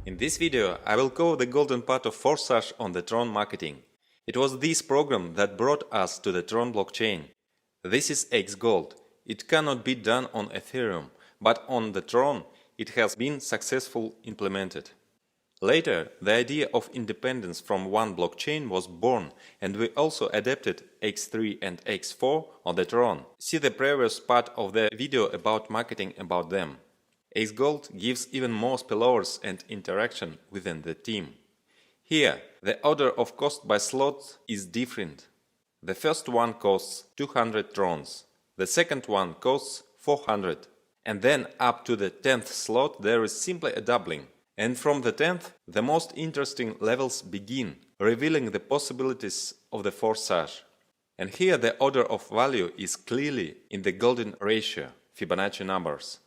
In this video, I will cover the golden part of Forsage on the Tron marketing. It was this program that brought us to the Tron blockchain. This is xGold. It cannot be done on Ethereum, but on the Tron it has been successfully implemented. Later, the idea of independence from one blockchain was born, and we also adapted x3 and x4 on the Tron. See the previous part of the video about marketing about them. xGold gives even more spillovers and interaction within the team. Here, the order of cost by slot is different. The first one costs 200 Trons, the second one costs 400, and then up to the 10th slot there is simply a doubling. And from the 10th, the most interesting levels begin, revealing the possibilities of the Forsage. And here the order of value is clearly in the golden ratio, Fibonacci numbers.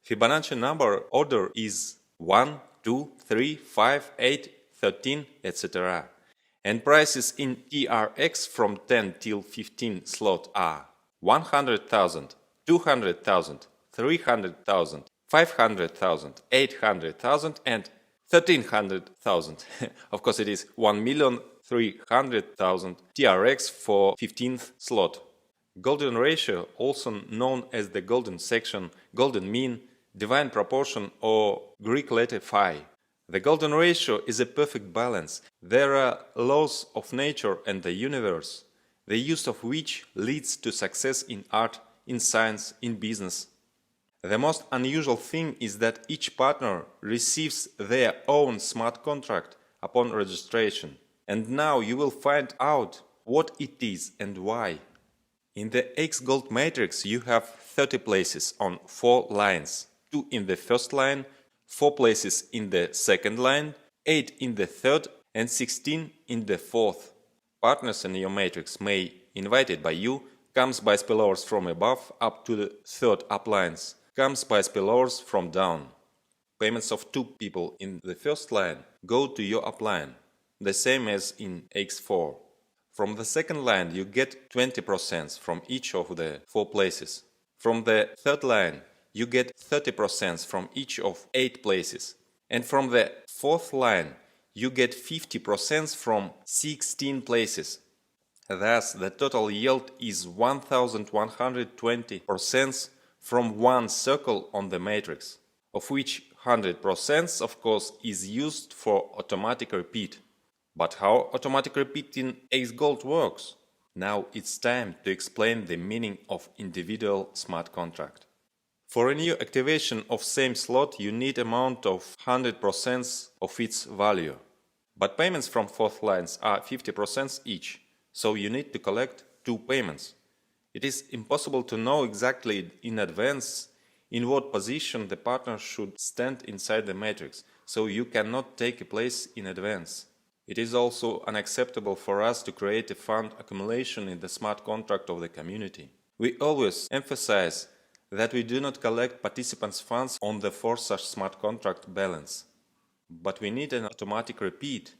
Fibonacci number order is 1, 2, 3, 5, 8, 13, etc. And prices in TRX from 10 till 15 slot are 100,000, 200,000, 300,000, 500,000, 800,000 and 1300,000. Of course it is 1,300,000 TRX for 15th slot. Golden ratio, also known as the golden section, golden mean, divine proportion or Greek letter phi. The golden ratio is a perfect balance. There are laws of nature and the universe, the use of which leads to success in art, in science, in business. The most unusual thing is that each partner receives their own smart contract upon registration. And now you will find out what it is and why. In the xGold matrix you have 30 places on 4 lines, 2 in the first line, 4 places in the second line, 8 in the third and 16 in the fourth. Partners in your matrix may, invited by you, comes by spillovers from above up to the third uplines. Comes by spillovers from down. Payments of 2 people in the first line go to your upline, the same as in x4. From the second line you get 20% from each of the 4 places. From the third line you get 30% from each of 8 places. And from the fourth line you get 50% from 16 places. Thus the total yield is 1120% from one circle on the matrix, of which 100% of course is used for automatic repeat. But how automatic repeat in xGold works? Now it's time to explain the meaning of individual smart contract. For a new activation of same slot you need amount of 100% of its value. But payments from fourth lines are 50% each, so you need to collect 2 payments. It is impossible to know exactly in advance in what position the partner should stand inside the matrix, so you cannot take a place in advance. It is also unacceptable for us to create a fund accumulation in the smart contract of the community. We always emphasize that we do not collect participants' funds on the Forsage smart contract balance. But we need an automatic repeat.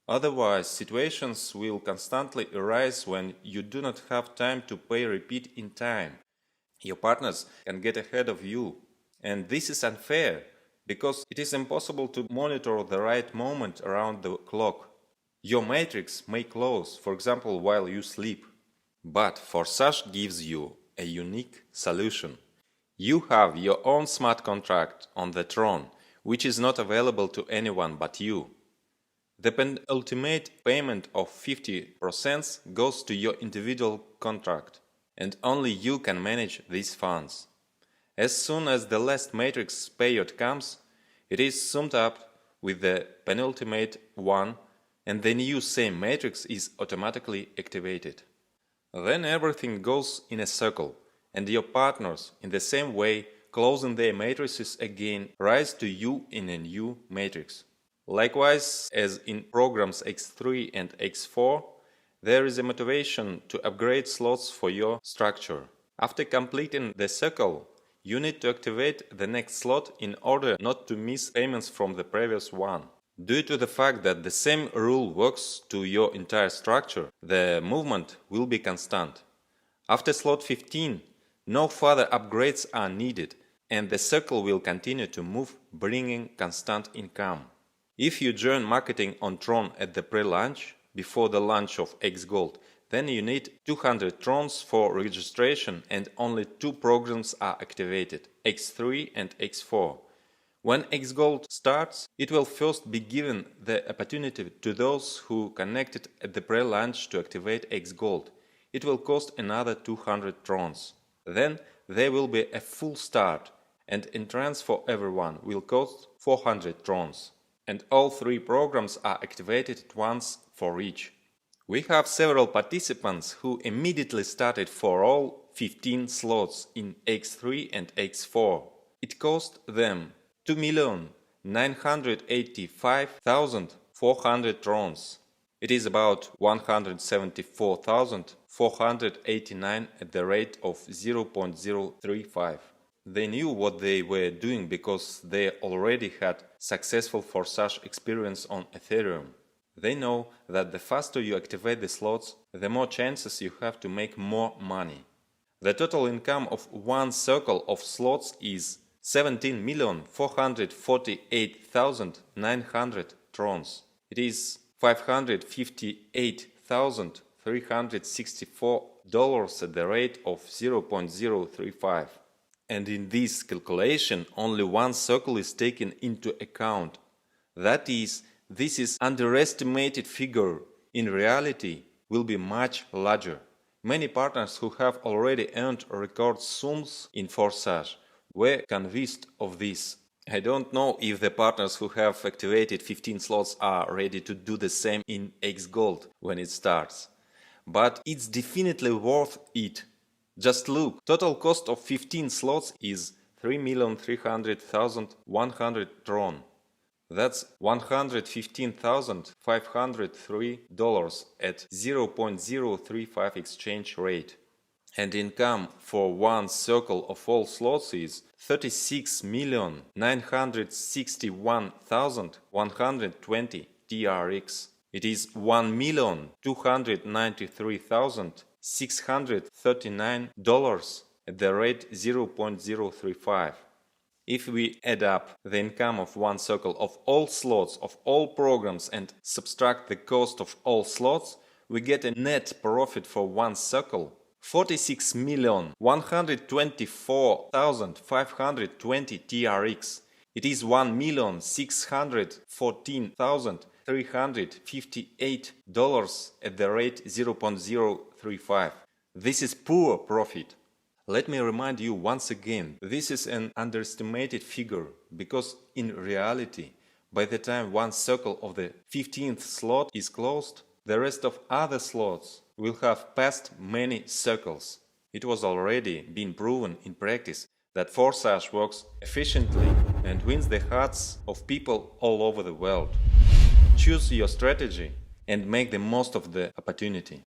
Otherwise, situations will constantly arise when you do not have time to pay repeat in time. Your partners can get ahead of you. And this is unfair, because it is impossible to monitor the right moment around the clock. Your matrix may close, for example, while you sleep. But Forsage gives you a unique solution. You have your own smart contract on the Tron, which is not available to anyone but you. The penultimate payment of 50% goes to your individual contract, and only you can manage these funds. As soon as the last matrix payout comes, it is summed up with the penultimate one, and the new same matrix is automatically activated. Then everything goes in a circle, and your partners, in the same way, closing their matrices again, rise to you in a new matrix. Likewise, as in programs x3 and x4, there is a motivation to upgrade slots for your structure. After completing the circle, you need to activate the next slot in order not to miss payments from the previous one. Due to the fact that the same rule works to your entire structure, the movement will be constant. After slot 15, no further upgrades are needed, and the circle will continue to move, bringing constant income. If you join marketing on Tron at the pre-launch, before the launch of xGold, then you need 200 Trons for registration and only 2 programs are activated, X3 and X4. When xGold starts, it will first be given the opportunity to those who connected at the pre-launch to activate xGold. It will cost another 200 Trons. Then there will be a full start, and entrance for everyone will cost 400 Trons. And all 3 programs are activated at once for each. We have several participants who immediately started for all 15 slots in X3 and X4. It cost them 2,985,400 Trons. It is about 174,489 at the rate of 0.035. They knew what they were doing because they already had successful Forsage experience on Ethereum. They know that the faster you activate the slots, the more chances you have to make more money. The total income of one circle of slots is 17,448,900 Trons. It is $558,364 at the rate of 0.035. And in this calculation, only one circle is taken into account. That is, this is underestimated figure. In reality, will be much larger. Many partners who have already earned record sums in Forsage were convinced of this. I don't know if the partners who have activated 15 slots are ready to do the same in xGold when it starts. But it's definitely worth it. Just look, total cost of 15 slots is 3,300,100 Tron. That's $115,503 at 0.035 exchange rate. And income for one circle of all slots is 36,961,120 TRX. It is $1,293,639 at the rate 0.035. If we add up the income of one circle of all slots of all programs and subtract the cost of all slots, we get a net profit for one circle 46,124,520 TRX. It is $1,614,358 at the rate 0.035. This is poor profit. Let me remind you once again, this is an underestimated figure, because in reality, by the time one circle of the 15th slot is closed, the rest of other slots will have passed many circles. It was already been proven in practice that Forsage works efficiently and wins the hearts of people all over the world. Choose your strategy and make the most of the opportunity.